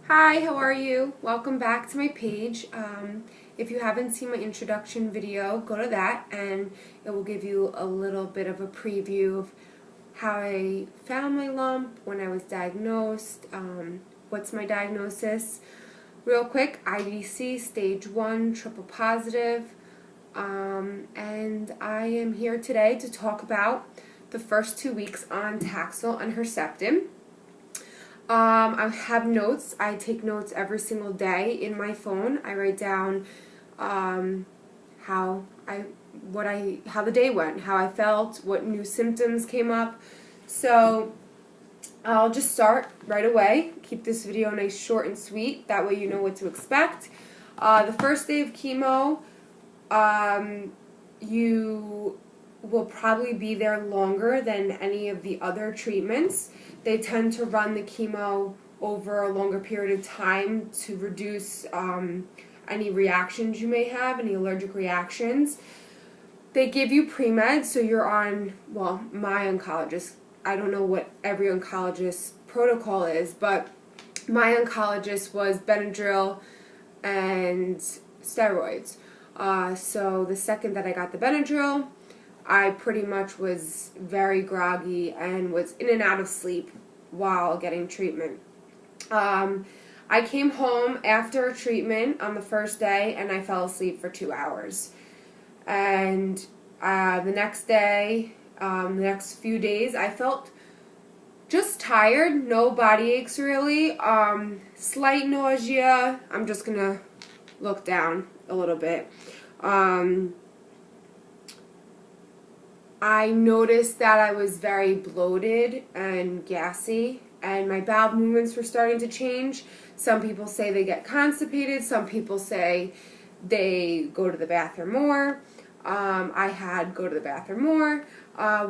Hi, how are you? Welcome back to my page. If you haven't seen my introduction video, go to that and it will give you a little bit of a preview of how I found my lump, when I was diagnosed, what's my diagnosis. Real quick, IBC stage 1, triple positive, and I am here today to talk about the first 2 weeks on Taxol and Herceptin. I have notes. I take notes every single day in my phone. I write down how the day went, how I felt, what new symptoms came up. So I'll just start right away. Keep this video nice, short, and sweet. That way you know what to expect. The first day of chemo, you will probably be there longer than any of the other treatments. They tend to run the chemo over a longer period of time to reduce any reactions you may have, any allergic reactions. They give you pre-med, so you're on, well, my oncologist, I don't know what every oncologist's protocol is, but my oncologist was Benadryl and steroids. So the second that I got the Benadryl, I pretty much was very groggy and was in and out of sleep while getting treatment. I came home after treatment on the first day and I fell asleep for 2 hours. And the next day, the next few days, I felt just tired, no body aches really, slight nausea. I'm just going to look down a little bit. I noticed that I was very bloated and gassy, and my bowel movements were starting to change. Some people say they get constipated. Some people say they go to the bathroom more. I had go to the bathroom more,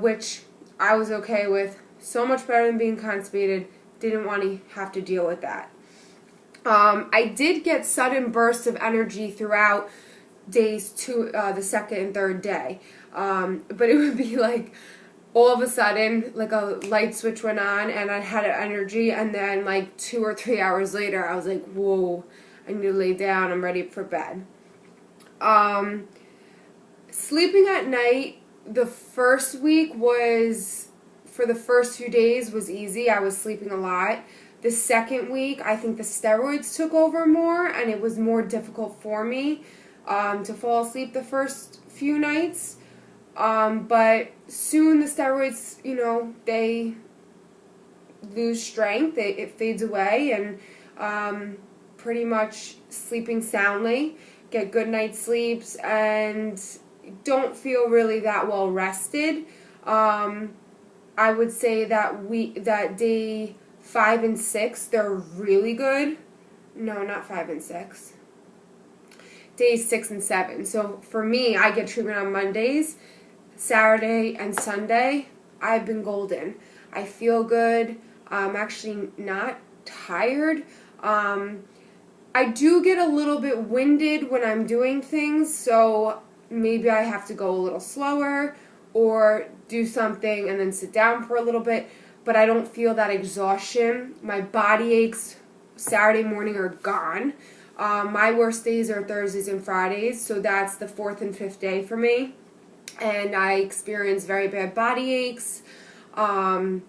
which I was okay with. So much better than being constipated. Didn't want to have to deal with that. I did get sudden bursts of energy throughout days the second and third day. But it would be like all of a sudden, like a light switch went on and I had energy, and then like 2 or 3 hours later I was like, whoa, I need to lay down, I'm ready for bed. Sleeping at night the first week was, for the first few days, was easy. I was sleeping a lot. The second week, I think the steroids took over more and it was more difficult for me to fall asleep the first few nights. But soon the steroids, they lose strength, it fades away, and pretty much sleeping soundly, get good night's sleeps, and don't feel really that well rested. I would say that day 5 and 6, they're really good. No, not 5 and 6. Days 6 and 7. So for me, I get treatment on Mondays. Saturday and Sunday, I've been golden. I feel good. I'm actually not tired. I do get a little bit winded when I'm doing things, so maybe I have to go a little slower or do something and then sit down for a little bit, but I don't feel that exhaustion. My body aches Saturday morning are gone. My worst days are Thursdays and Fridays, so that's the 4th and 5th day for me. And I experience very bad body aches, and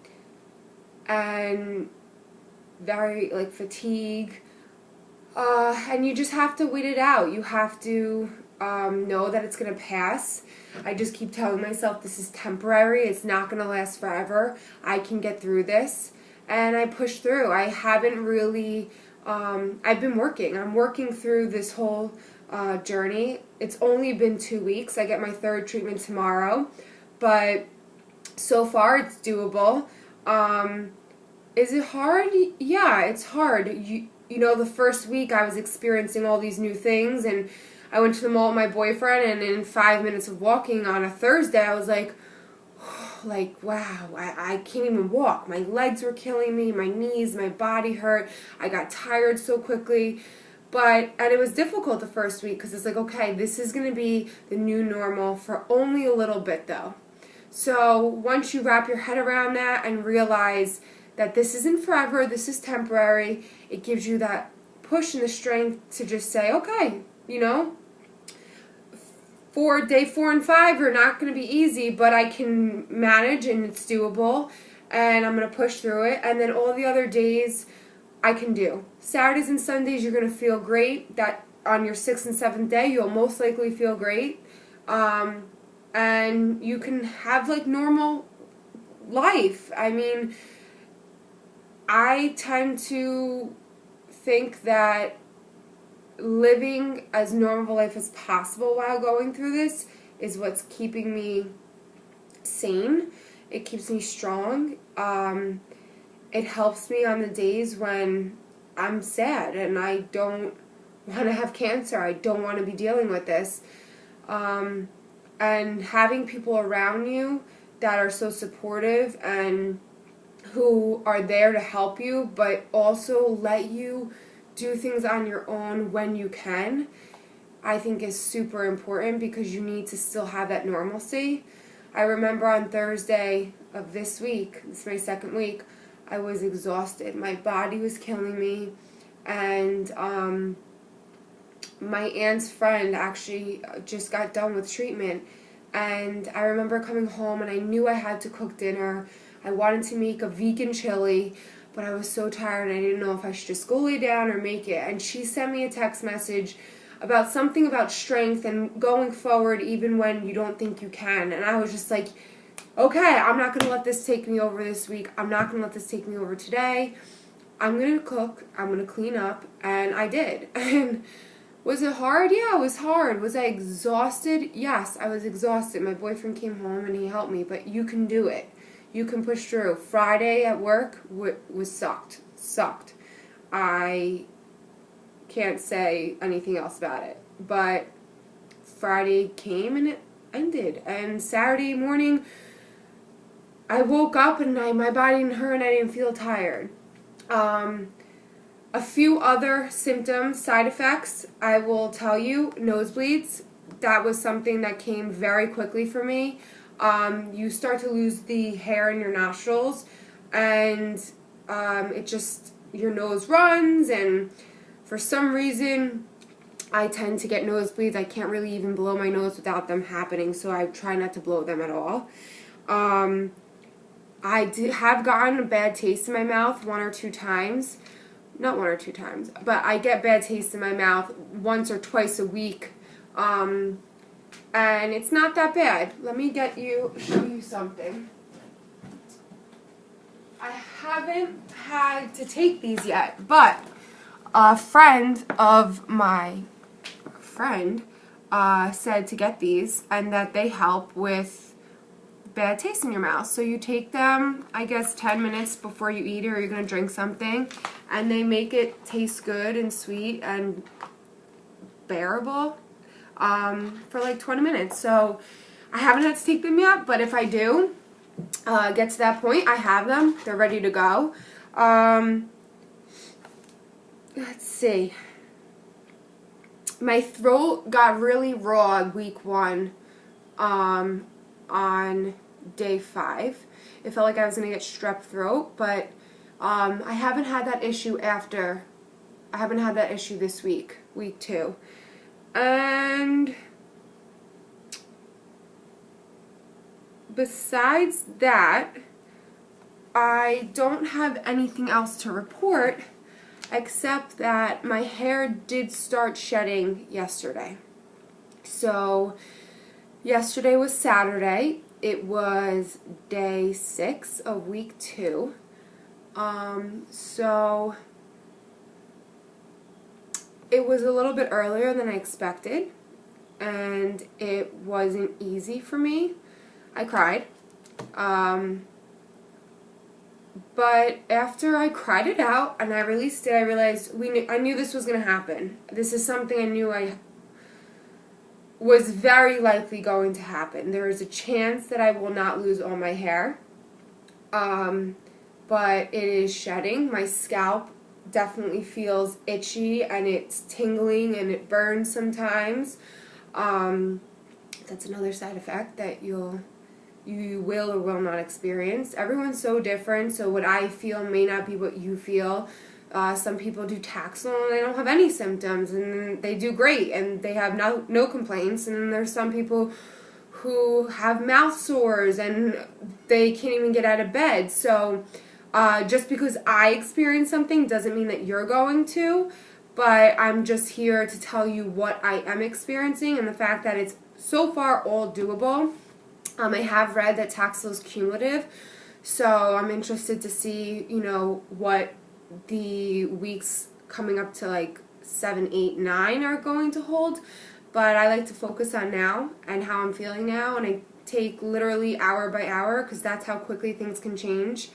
very, fatigue. And you just have to wait it out. You have to know that it's going to pass. I just keep telling myself this is temporary. It's not going to last forever. I can get through this. And I push through. I haven't really, I've been working. I'm working through this whole journey. It's only been 2 weeks. I get my 3rd treatment tomorrow, but so far it's doable. Is it hard? Yeah, it's hard. You know, the first week I was experiencing all these new things, and I went to the mall with my boyfriend, and in 5 minutes of walking on a Thursday, I was like, wow, I can't even walk. My legs were killing me, my knees, my body hurt. I got tired so quickly. And it was difficult the first week because it's like, okay, this is going to be the new normal for only a little bit though. So once you wrap your head around that and realize that this isn't forever, this is temporary. It gives you that push and the strength to just say, okay, you know, for day 4 and 5 are not going to be easy, but I can manage and it's doable, and I'm going to push through it. And then all the other days I can do. Saturdays and Sundays you're going to feel great. That on your 6th and 7th day you'll most likely feel great. And you can have like normal life. I mean, I tend to think that living as normal life as possible while going through this is what's keeping me sane. It keeps me strong. It helps me on the days when I'm sad and I don't want to have cancer. I don't want to be dealing with this. And having people around you that are so supportive and who are there to help you, but also let you do things on your own when you can, I think is super important, because you need to still have that normalcy. I remember on Thursday of this week, this is my 2nd week, I was exhausted. My body was killing me, and my aunt's friend actually just got done with treatment, and I remember coming home and I knew I had to cook dinner. I wanted to make a vegan chili, but I was so tired and I didn't know if I should just go lay down or make it. And she sent me a text message about something about strength and going forward even when you don't think you can. And I was just like, okay, I'm not going to let this take me over this week. I'm not going to let this take me over today. I'm going to cook. I'm going to clean up. And I did. And was it hard? Yeah, it was hard. Was I exhausted? Yes, I was exhausted. My boyfriend came home and he helped me, but you can do it. You can push through. Friday at work was sucked. I can't say anything else about it. But Friday came and it ended. And Saturday morning, I woke up and my body didn't hurt and I didn't feel tired. A few other symptoms, side effects, I will tell you. Nosebleeds. That was something that came very quickly for me. You start to lose the hair in your nostrils, and it just, your nose runs, and for some reason I tend to get nosebleeds. I can't really even blow my nose without them happening, so I try not to blow them at all. I have gotten a bad taste in my mouth 1 or 2 times. Not 1 or 2 times, but I get bad taste in my mouth once or twice a week. And it's not that bad. Let me show you something. I haven't had to take these yet, but a friend of my friend said to get these, and that they help with bad taste in your mouth. So you take them, I guess, 10 minutes before you eat it or you're going to drink something, and they make it taste good and sweet and bearable for like 20 minutes. So I haven't had to take them yet, but if I do get to that point, I have them. They're ready to go. Let's see. My throat got really raw week 1 on day 5. It felt like I was going to get strep throat, but I haven't had that issue this week, week 2. And besides that, I don't have anything else to report, except that my hair did start shedding yesterday. So yesterday was Saturday. It was day 6 of week 2. So it was a little bit earlier than I expected, and it wasn't easy for me. I cried. But after I cried it out and I released it, I realized I knew this was going to happen. This is something I knew I was very likely going to happen. There is a chance that I will not lose all my hair, but it is shedding. My scalp definitely feels itchy and it's tingling and it burns sometimes. That's another side effect that you'll you will or will not experience. Everyone's so different, so what I feel may not be what you feel. Some people do Taxol and they don't have any symptoms, and they do great, and they have no complaints. And then there's some people who have mouth sores and they can't even get out of bed. So just because I experience something doesn't mean that you're going to, but I'm just here to tell you what I am experiencing and the fact that it's so far all doable. I have read that Taxol is cumulative, so I'm interested to see, you know, what the weeks coming up to like 7, 8, 9 are going to hold. But I like to focus on now and how I'm feeling now, and I take literally hour by hour because that's how quickly things can change.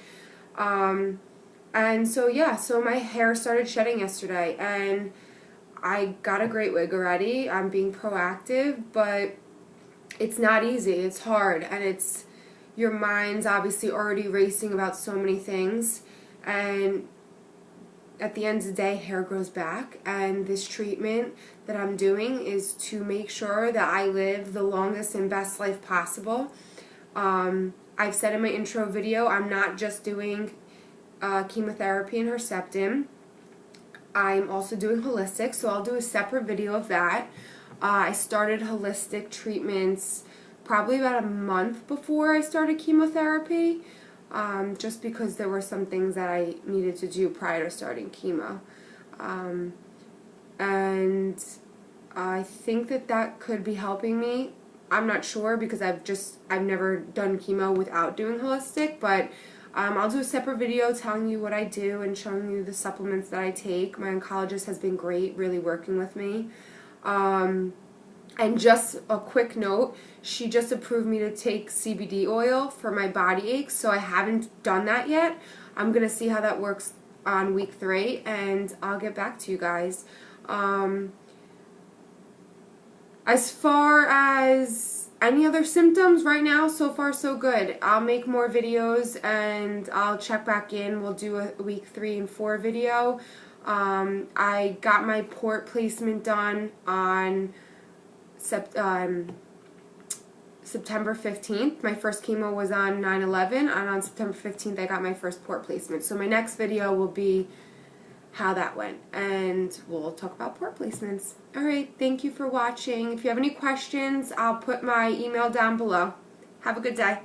And so yeah, so my hair started shedding yesterday, and I got a great wig already. I'm being proactive, but it's not easy. It's hard, and it's, your mind's obviously already racing about so many things, and at the end of the day, hair grows back, and this treatment that I'm doing is to make sure that I live the longest and best life possible. I've said in my intro video, I'm not just doing chemotherapy and Herceptin. I'm also doing holistic, so I'll do a separate video of that. I started holistic treatments probably about a month before I started chemotherapy. Just because there were some things that I needed to do prior to starting chemo. And I think that could be helping me. I'm not sure because I've never done chemo without doing holistic, but I'll do a separate video telling you what I do and showing you the supplements that I take. My oncologist has been great, really working with me. And just a quick note, she just approved me to take CBD oil for my body aches, so I haven't done that yet. I'm going to see how that works on week 3, and I'll get back to you guys. As far as any other symptoms right now, so far so good. I'll make more videos, and I'll check back in. We'll do a week 3 and 4 video. I got my port placement done on September 15th. My first chemo was on 9/11, and on September 15th I got my first port placement. So my next video will be how that went, and we'll talk about port placements. Alright, thank you for watching. If you have any questions, I'll put my email down below. Have a good day.